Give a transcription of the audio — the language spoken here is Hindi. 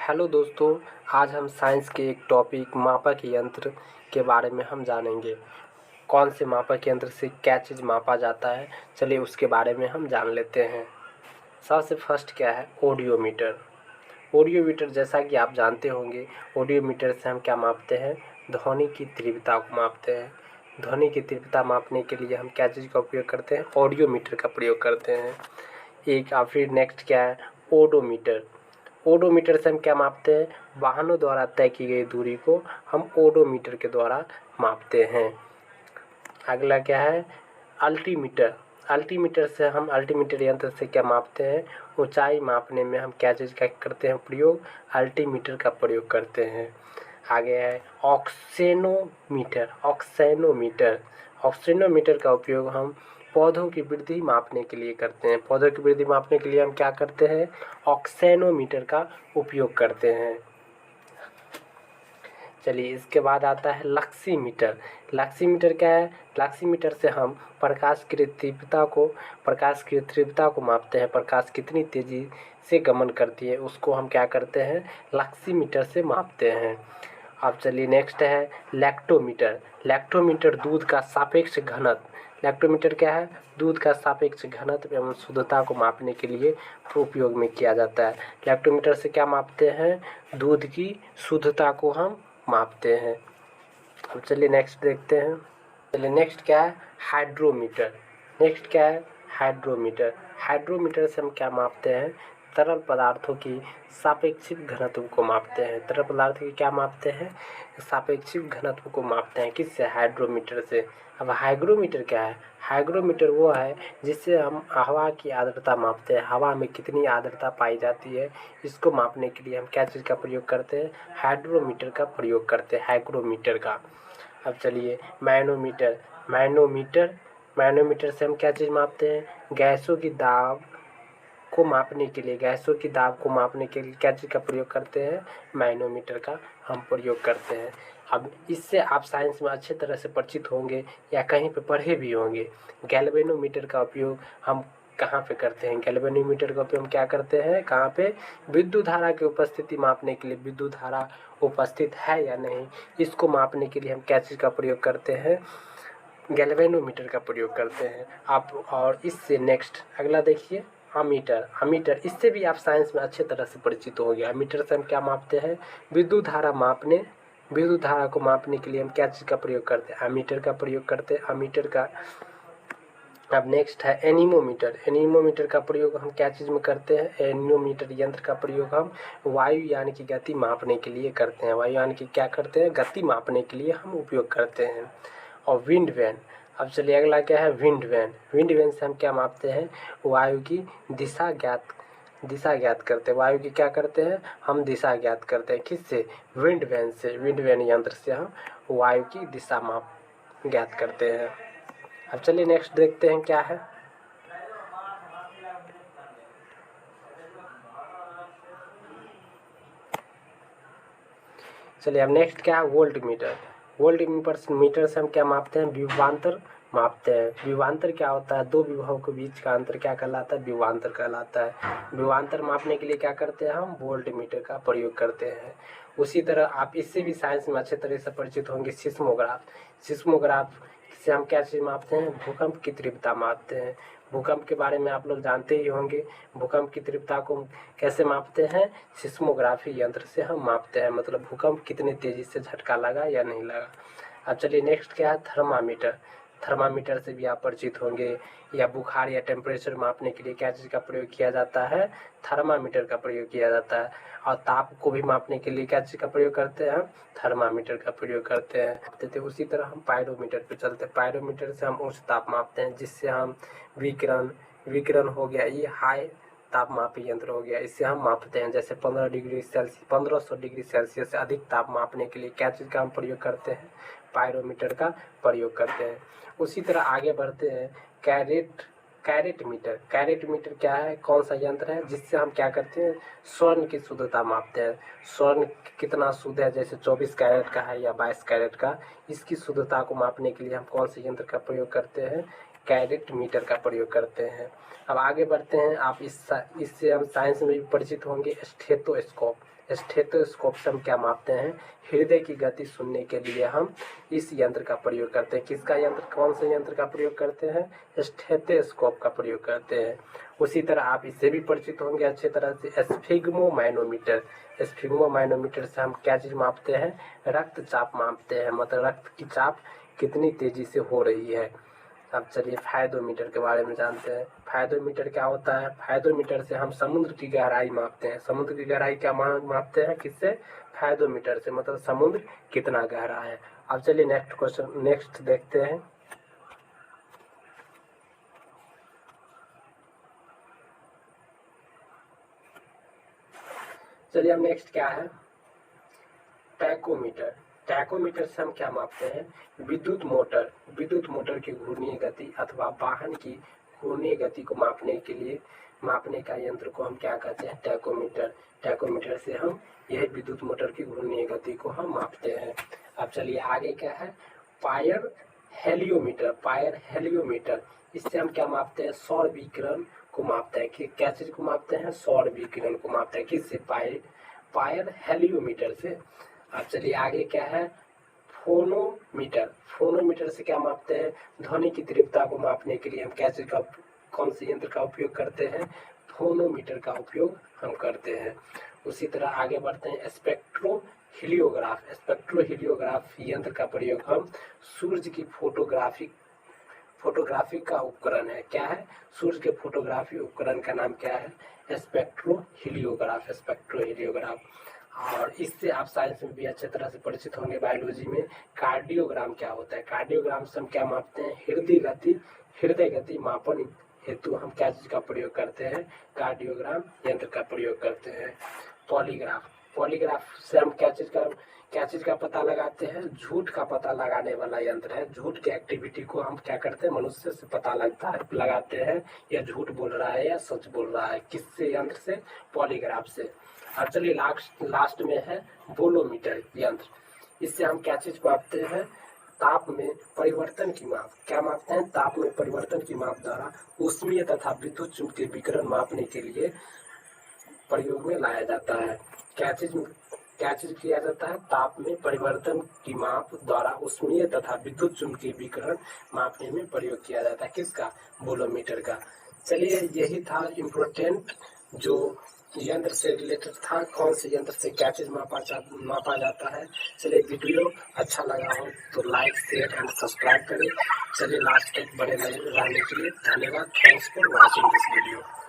हेलो दोस्तों, आज हम साइंस के एक टॉपिक मापक यंत्र के बारे में हम जानेंगे। कौन से मापक यंत्र से क्या चीज़ मापा जाता है, चलिए उसके बारे में हम जान लेते हैं। सबसे फर्स्ट क्या है, ऑडियोमीटर। ऑडियोमीटर जैसा कि आप जानते होंगे, ऑडियोमीटर से हम क्या मापते हैं, ध्वनि की तीव्रता को मापते हैं। ध्वनि की तीव्रता मापने के लिए हम क्या चीज़ का उपयोग करते हैं, ऑडियोमीटर का प्रयोग करते हैं। एक और फिर नेक्स्ट क्या है, ओडोमीटर। ओडोमीटर से हम क्या मापते हैं, वाहनों द्वारा तय की गई दूरी को हम ओडोमीटर के द्वारा मापते हैं। अगला क्या है, अल्टीमीटर। अल्टीमीटर यंत्र से क्या मापते हैं, ऊंचाई मापने में हम क्या चीज़ का करते हैं प्रयोग, अल्टीमीटर का प्रयोग करते हैं। आगे है ऑक्सेनोमीटर। ऑक्सेनोमीटर का उपयोग हम पौधों की वृद्धि मापने के लिए करते हैं। पौधों की वृद्धि मापने के लिए हम क्या करते हैं, ऑक्सेनोमीटर का उपयोग करते हैं। चलिए इसके बाद आता है लक्सीमीटर। लक्सीमीटर क्या है, लक्सीमीटर से हम प्रकाश की तीव्रता को मापते हैं। प्रकाश कितनी तेज़ी से गमन करती है उसको हम क्या करते हैं, लक्सीमीटर से मापते हैं। अब चलिए नेक्स्ट है लैक्टोमीटर। लैक्टोमीटर दूध का सापेक्ष घनत्व। लैक्टोमीटर क्या है, दूध का सापेक्ष घनत्व एवं शुद्धता को मापने के लिए उपयोग में किया जाता है। लैक्टोमीटर से क्या मापते हैं, दूध की शुद्धता को हम मापते हैं। अब चलिए नेक्स्ट देखते हैं। चलिए नेक्स्ट क्या है, हाइड्रोमीटर। हाइड्रोमीटर से हम क्या मापते हैं, तरल पदार्थों की सापेक्षिक घनत्व को मापते हैं। तरल पदार्थ की क्या मापते हैं, सापेक्षिक घनत्व को मापते हैं। किससे, हाइड्रोमीटर से। अब हाइग्रोमीटर क्या है, हाइग्रोमीटर वो है जिससे हम हवा की आर्द्रता मापते हैं। हवा में कितनी आर्द्रता पाई जाती है इसको मापने के लिए हम क्या चीज़ का प्रयोग करते हैं, हाइड्रोमीटर का प्रयोग करते हैं, हाइग्रोमीटर का। अब चलिए मैनोमीटर से हम क्या चीज़ मापते हैं, गैसों की दाब को मापने के लिए क्या चीज़ का प्रयोग करते हैं, मैनोमीटर का हम प्रयोग करते हैं। अब इससे आप साइंस में अच्छे तरह से परिचित होंगे या कहीं पे पढ़े भी होंगे। गैल्वेनोमीटर का उपयोग हम कहाँ पे करते हैं, गैल्वेनोमीटर का उपयोग हम क्या करते हैं, कहाँ पे, विद्युत धारा की उपस्थिति मापने के लिए, विद्युत धारा उपस्थित है या नहीं इसको मापने के लिए हम क्या चीज़ का प्रयोग करते हैं, गैल्वेनोमीटर का प्रयोग करते हैं आप। और इससे नेक्स्ट अगला देखिए, अमीटर। इससे भी आप साइंस में अच्छे तरह से परिचित हो गया। अमीटर से हम क्या मापते हैं, विद्युत धारा को मापने के लिए हम क्या चीज़ का प्रयोग करते हैं, अमीटर का प्रयोग करते हैं, अमीटर का। अब नेक्स्ट है एनीमोमीटर का प्रयोग हम क्या चीज़ में करते हैं, एनीमोमीटर यंत्र का प्रयोग हम वायुयान की गति मापने के लिए करते हैं। वायुयान की क्या करते हैं, गति मापने के लिए हम उपयोग करते हैं। और विंड वैन। अब चलिए अगला क्या है, विंड वैन से हम क्या मापते हैं, वायु की दिशा ज्ञात करते हैं। वायु की क्या करते हैं, हम दिशा ज्ञात करते हैं। किससे, विंड वैन से। विंड वैन यंत्र से हम वायु की दिशा ज्ञात करते हैं। अब चलिए नेक्स्ट देखते हैं क्या है। चलिए अब नेक्स्ट क्या है, वोल्ट मीटर से हम क्या मापते हैं, विभवांतर मापते हैं। विभवांतर क्या होता है, दो विभवों के बीच का अंतर क्या कहलाता है, विभवांतर कहलाता है। विभवांतर मापने के लिए क्या करते हैं, हम वोल्ट मीटर का प्रयोग करते हैं। उसी तरह आप इससे भी साइंस में अच्छे तरह से परिचित होंगे, सिस्मोग्राफ से हम क्या चीज़ मापते हैं, भूकंप की तीव्रता मापते हैं। भूकंप के बारे में आप लोग जानते ही होंगे। भूकंप की तीव्रता को कैसे मापते हैं, सिस्मोग्राफी यंत्र से हम मापते हैं, मतलब भूकंप कितनी तेज़ी से झटका लगा या नहीं लगा। अब चलिए नेक्स्ट क्या है, थर्मामीटर से भी आप परिचित होंगे। या बुखार या टेम्परेचर मापने के लिए क्या चीज़ का प्रयोग किया जाता है, थर्मामीटर का प्रयोग किया जाता है। और ताप को भी मापने के लिए क्या चीज़ का प्रयोग करते हैं, थर्मामीटर का प्रयोग करते हैं। उसी तरह हम पायरोमीटर पे चलते हैं। पायरोमीटर से हम उच्च ताप मापते हैं, जिससे हम विकिरण हो गया, ये हाई तापमापी यंत्र हो गया, इससे हम मापते हैं। जैसे 1500 डिग्री सेल्सियस से अधिक ताप मापने के लिए क्या चीज़ का हम प्रयोग करते हैं, पायरोमीटर का प्रयोग करते हैं। उसी तरह आगे बढ़ते हैं, कैरेट मीटर क्या है, कौन सा यंत्र है जिससे हम क्या करते हैं, स्वर्ण की शुद्धता मापते हैं। स्वर्ण कितना शुद्ध है, जैसे 24 कैरेट का है या 22 कैरेट का, इसकी शुद्धता को मापने के लिए हम कौन से यंत्र का प्रयोग करते हैं, कैरेट मीटर का प्रयोग करते हैं। अब आगे बढ़ते हैं, आप इससे हम साइंस में भी परिचित होंगे, स्टेथोस्कोप से हम क्या मापते हैं, हृदय की गति सुनने के लिए हम इस यंत्र का प्रयोग करते हैं। किसका यंत्र, कौन से यंत्र का प्रयोग करते हैं, स्टेथोस्कोप का प्रयोग करते हैं। उसी तरह आप इससे भी परिचित होंगे अच्छे तरह से, स्फिग्मोमाइनोमीटर। स्फिग्मोमाइनोमीटर से हम क्या चीज मापते हैं, रक्तचाप मापते हैं, मतलब रक्त की चाप कितनी तेजी से हो रही है। अब चलिए फायदोमीटर के बारे में जानते हैं। फायदोमीटर क्या होता है, फायदोमीटर से हम समुद्र की गहराई मापते हैं। समुद्र की गहराई क्या मापते हैं, किससे, फायदोमीटर से, मतलब समुद्र कितना गहरा है। अब चलिए नेक्स्ट क्वेश्चन, नेक्स्ट देखते हैं। चलिए अब नेक्स्ट क्या है, टैकोमीटर। टैकोमीटर से हम क्या मापते हैं, विद्युत मोटर की घूर्णीय गति अथवा वाहन की घूर्णीय गति को मापने के लिए मापने का यंत्र को हम क्या कहते हैं, टैकोमीटर। टैकोमीटर से हम यह विद्युत मोटर की घूर्णीय गति को हम मापते हैं। अब चलिए आगे क्या है, पायर हेलियोमीटर। इससे हम क्या मापते हैं, सौर विकिरण को मापते हैं। कि क्या चीज को मापते हैं, सौर विकिरण को मापते हैं। किससे, पायर हेलियोमीटर से। अब चलिए आगे क्या है, फोनोमीटर से क्या मापते हैं, ध्वनि की तीव्रता को मापने के लिए हम क्या चीज का, कौन से यंत्र का उपयोग करते हैं, फोनोमीटर का उपयोग हम करते हैं। उसी तरह आगे बढ़ते हैं, स्पेक्ट्रोहीलियोग्राफ यंत्र का प्रयोग हम सूर्य की फोटोग्राफी का उपकरण है। क्या है, सूर्य के फोटोग्राफी उपकरण का नाम क्या है, स्पेक्ट्रोहीलियोग्राफ। और इससे आप साइंस में भी अच्छे तरह से परिचित होंगे, बायोलॉजी में। कार्डियोग्राम क्या होता है, कार्डियोग्राम से हम क्या मापते हैं, हृदय गति मापन हेतु हम क्या चीज का प्रयोग करते हैं, कार्डियोग्राम यंत्र का प्रयोग करते हैं। पॉलीग्राफ से हम क्या चीज का पता लगाते हैं, झूठ का पता लगाने वाला यंत्र है। झूठ की एक्टिविटी को हम क्या करते हैं, मनुष्य से पता लगाते हैं, या झूठ बोल रहा है या सच बोल रहा है। किससे, यंत्र से, पॉलीग्राफ से। अब चलिए लास्ट में है बोलोमीटर यंत्र। इससे हम क्या चीज मापते हैं, ताप में परिवर्तन की माप। क्या मापते हैं, ताप में परिवर्तन की माप द्वारा ऊष्मीय तथा विद्युत चुंबकीय विकिरण मापने के लिए प्रयोग में लाया जाता है। क्या चीज किया जाता है, ताप में परिवर्तन की माप द्वारा ऊष्मीय तथा विद्युत चुंबकीय विकिरण मापने में प्रयोग किया जाता है। किसका, बोलोमीटर का। चलिए यही था इम्पोर्टेंट जो यंत्र से रिलेटेड था, कौन से यंत्र से क्या चीज मापा जाता है। चलिए वीडियो अच्छा लगा हो तो लाइक, शेयर एंड सब्सक्राइब करें। चलिए लास्ट तक बने रहने के लिए धन्यवाद। Thanks for watching this video.